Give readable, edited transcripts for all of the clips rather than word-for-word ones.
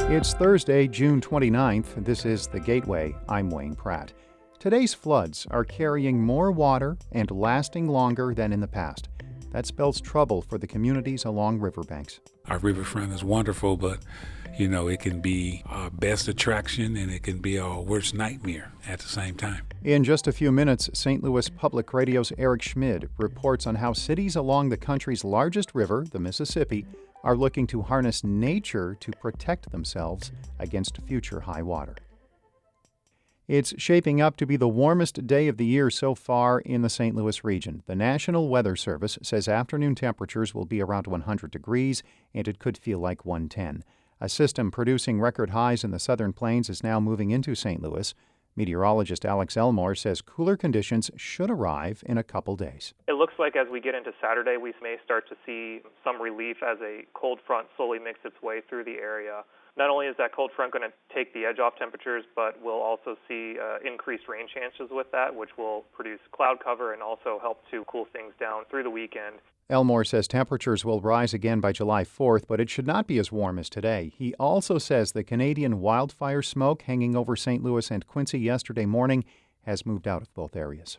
It's Thursday, June 29th. This is The Gateway. I'm Wayne Pratt. Today's floods are carrying more water and lasting longer than in the past. That spells trouble for the communities along riverbanks. Our riverfront is wonderful, but, it can be our best attraction and it can be our worst nightmare at the same time. In just a few minutes, St. Louis Public Radio's Eric Schmid reports on how cities along the country's largest river, the Mississippi, are looking to harness nature to protect themselves against future high water. It's shaping up to be the warmest day of the year so far in the St. Louis region. The National Weather Service says afternoon temperatures will be around 100 degrees, and it could feel like 110. A system producing record highs in the southern plains is now moving into St. Louis. Meteorologist Alex Elmore says cooler conditions should arrive in a couple days. It looks like as we get into Saturday, we may start to see some relief as a cold front slowly makes its way through the area. Not only is that cold front going to take the edge off temperatures, but we'll also see increased rain chances with that, which will produce cloud cover and also help to cool things down through the weekend. Elmore says temperatures will rise again by July 4th, but it should not be as warm as today. He also says the Canadian wildfire smoke hanging over St. Louis and Quincy yesterday morning has moved out of both areas.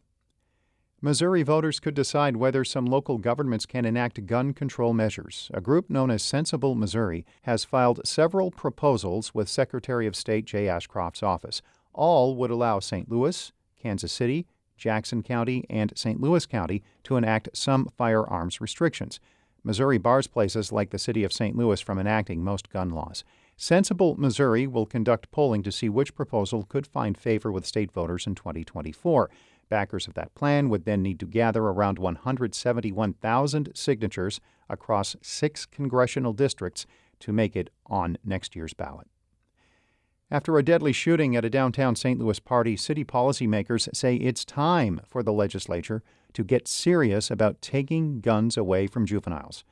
Missouri voters could decide whether some local governments can enact gun control measures. A group known as Sensible Missouri has filed several proposals with Secretary of State Jay Ashcroft's office. All would allow St. Louis, Kansas City, Jackson County, and St. Louis County to enact some firearms restrictions. Missouri bars places like the city of St. Louis from enacting most gun laws. Sensible Missouri will conduct polling to see which proposal could find favor with state voters in 2024. Backers of that plan would then need to gather around 171,000 signatures across 6 congressional districts to make it on next year's ballot. After a deadly shooting at a downtown St. Louis party, city policymakers say it's time for the legislature to get serious about taking guns away from juveniles.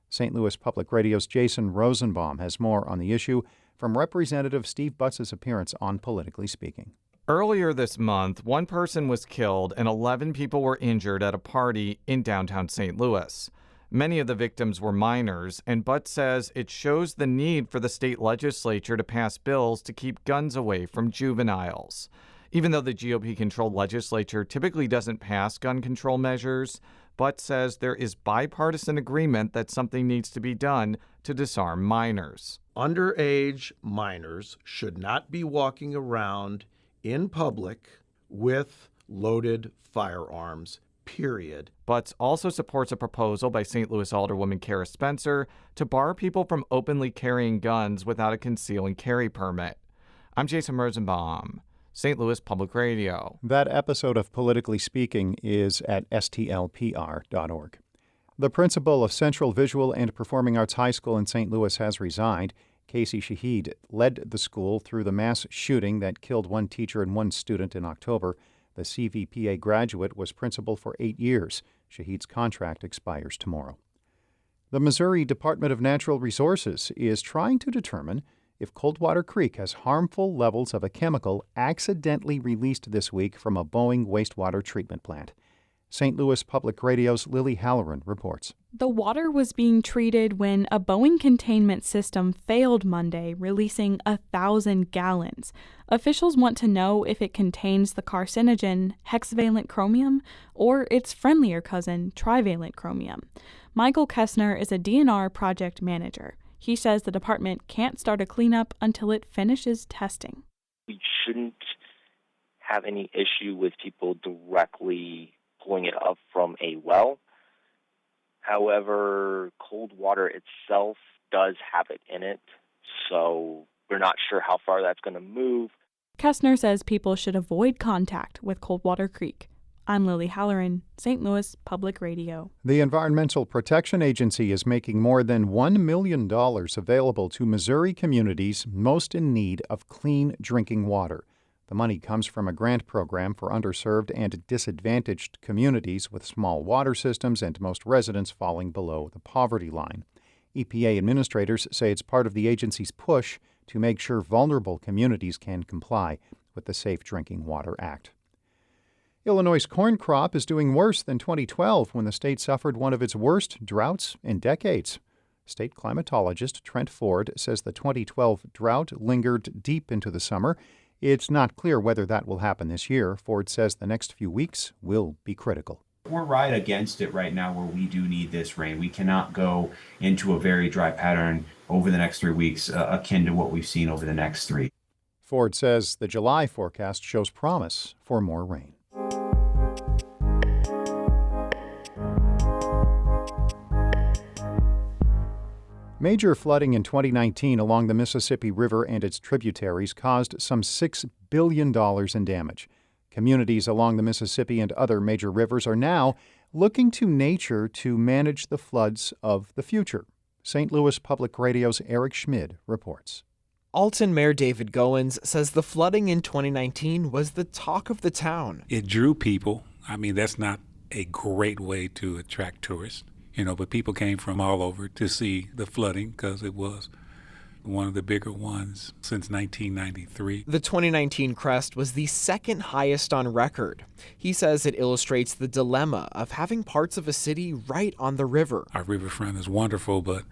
St. Louis Public Radio's Jason Rosenbaum has more on the issue from Representative Steve Butts' appearance on Politically Speaking. Earlier this month, one person was killed and 11 people were injured at a party in downtown St. Louis. Many of the victims were minors, and Butts says it shows the need for the state legislature to pass bills to keep guns away from juveniles. Even though the GOP-controlled legislature typically doesn't pass gun control measures, Butts says there is bipartisan agreement that something needs to be done to disarm minors. Underage minors should not be walking around in public with loaded firearms, period. Butts also supports a proposal by St. Louis Alderwoman Kara Spencer to bar people from openly carrying guns without a conceal and carry permit. I'm Jason Rosenbaum, St. Louis Public Radio. That episode of Politically Speaking is at stlpr.org. The principal of Central Visual and Performing Arts High School in St. Louis has resigned. Casey Shahid led the school through the mass shooting that killed one teacher and one student in October. The CVPA graduate was principal for 8 years. Shahid's contract expires tomorrow. The Missouri Department of Natural Resources is trying to determine if Coldwater Creek has harmful levels of a chemical accidentally released this week from a Boeing wastewater treatment plant. St. Louis Public Radio's Lily Halloran reports. The water was being treated when a Boeing containment system failed Monday, releasing 1,000 gallons. Officials want to know if it contains the carcinogen hexavalent chromium or its friendlier cousin, trivalent chromium. Michael Kessner is a DNR project manager. He says the department can't start a cleanup until it finishes testing. We shouldn't have any issue with people directly pulling it up from a well. However, cold water itself does have it in it, so we're not sure how far that's going to move. Kessner says people should avoid contact with Coldwater Creek. I'm Lily Halloran, St. Louis Public Radio. The Environmental Protection Agency is making more than $1 million available to Missouri communities most in need of clean drinking water. The money comes from a grant program for underserved and disadvantaged communities with small water systems and most residents falling below the poverty line. EPA administrators say it's part of the agency's push to make sure vulnerable communities can comply with the Safe Drinking Water Act. Illinois' corn crop is doing worse than 2012 when the state suffered one of its worst droughts in decades. State climatologist Trent Ford says the 2012 drought lingered deep into the summer. It's not clear whether that will happen this year. Ford says the next few weeks will be critical. We're right against it right now where we do need this rain. We cannot go into a very dry pattern over the next 3 weeks, akin to what we've seen over the next 3. Ford says the July forecast shows promise for more rain. Major flooding in 2019 along the Mississippi River and its tributaries caused some $6 billion in damage. Communities along the Mississippi and other major rivers are now looking to nature to manage the floods of the future. St. Louis Public Radio's Eric Schmid reports. Alton Mayor David Goins says the flooding in 2019 was the talk of the town. It drew people. I mean, that's not a great way to attract tourists, but people came from all over to see the flooding because it was one of the bigger ones since 1993. The 2019 crest was the second highest on record. He says it illustrates the dilemma of having parts of a city right on the river. Our riverfront is wonderful, but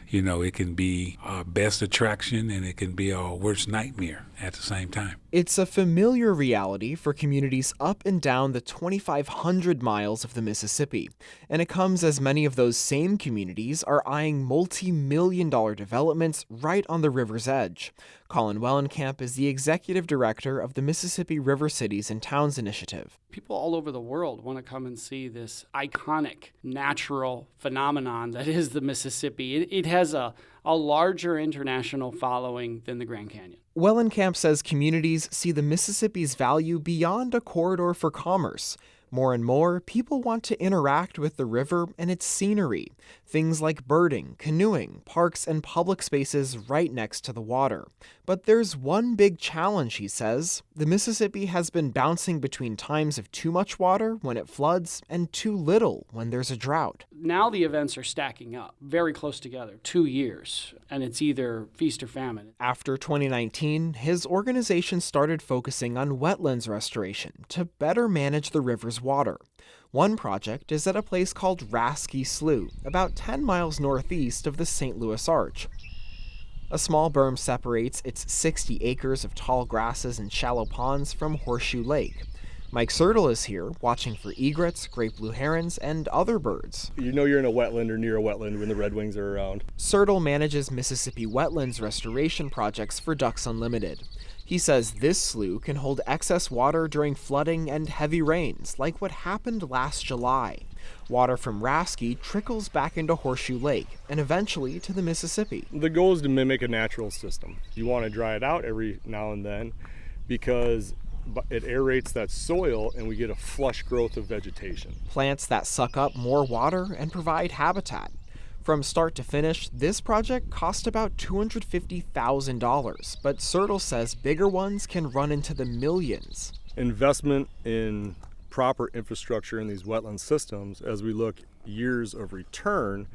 it can be our best attraction and it can be our worst nightmare at the same time. It's a familiar reality for communities up and down the 2,500 miles of the Mississippi, and it comes as many of those same communities are eyeing multi-million-dollar developments right on the river's edge. Colin Wellenkamp is the executive director of the Mississippi River Cities and Towns Initiative. People all over the world want to come and see this iconic natural phenomenon that is the Mississippi. It has a larger international following than the Grand Canyon. Wellenkamp says communities see the Mississippi's value beyond a corridor for commerce. More and more, people want to interact with the river and its scenery. Things like birding, canoeing, parks, and public spaces right next to the water. But there's one big challenge, he says. The Mississippi has been bouncing between times of too much water when it floods and too little when there's a drought. Now the events are stacking up very close together, 2 years, and it's either feast or famine. After 2019, his organization started focusing on wetlands restoration to better manage the river's water. One project is at a place called Rasky Slough, about 10 miles northeast of the St. Louis Arch. A small berm separates its 60 acres of tall grasses and shallow ponds from Horseshoe Lake. Mike Sertle is here, watching for egrets, great blue herons, and other birds. You know you're in a wetland or near a wetland when the redwings are around. Sertle manages Mississippi wetlands restoration projects for Ducks Unlimited. He says this slough can hold excess water during flooding and heavy rains, like what happened last July. Water from Rasky trickles back into Horseshoe Lake and eventually to the Mississippi. The goal is to mimic a natural system. You want to dry it out every now and then because it aerates that soil and we get a flush growth of vegetation. Plants that suck up more water and provide habitat. From start to finish, this project cost about $250,000, but Sertle says bigger ones can run into the millions. Investment in proper infrastructure in these wetland systems, as we look years of return,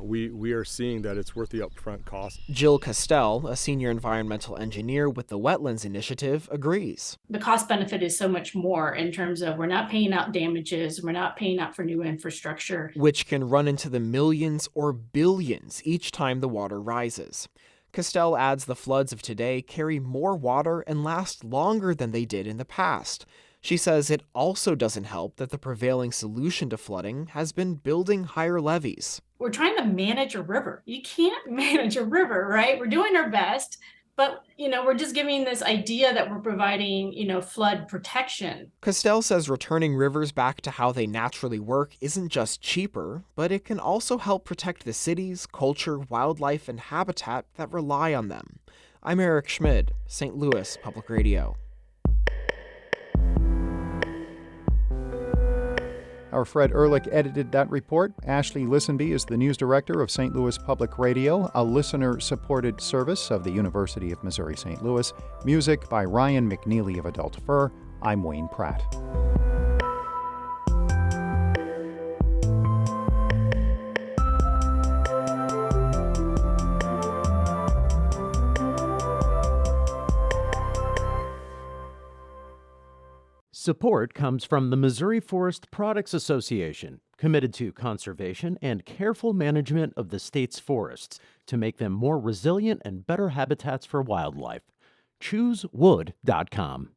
we are seeing that it's worth the upfront cost. Jill Castell, a senior environmental engineer with the Wetlands Initiative, agrees. The cost benefit is so much more in terms of we're not paying out damages, we're not paying out for new infrastructure, which can run into the millions or billions each time the water rises. Castell adds the floods of today carry more water and last longer than they did in the past. She says it also doesn't help that the prevailing solution to flooding has been building higher levees. We're trying to manage a river. You can't manage a river, right? We're doing our best, but we're just giving this idea that we're providing, flood protection. Castell says returning rivers back to how they naturally work isn't just cheaper, but it can also help protect the cities, culture, wildlife, and habitat that rely on them. I'm Eric Schmid, St. Louis Public Radio. Our Fred Ehrlich edited that report. Ashley Lisenby is the news director of St. Louis Public Radio, a listener-supported service of the University of Missouri-St. Louis. Music by Ryan McNeely of Adult Fur. I'm Wayne Pratt. Support comes from the Missouri Forest Products Association, committed to conservation and careful management of the state's forests to make them more resilient and better habitats for wildlife. ChooseWood.com.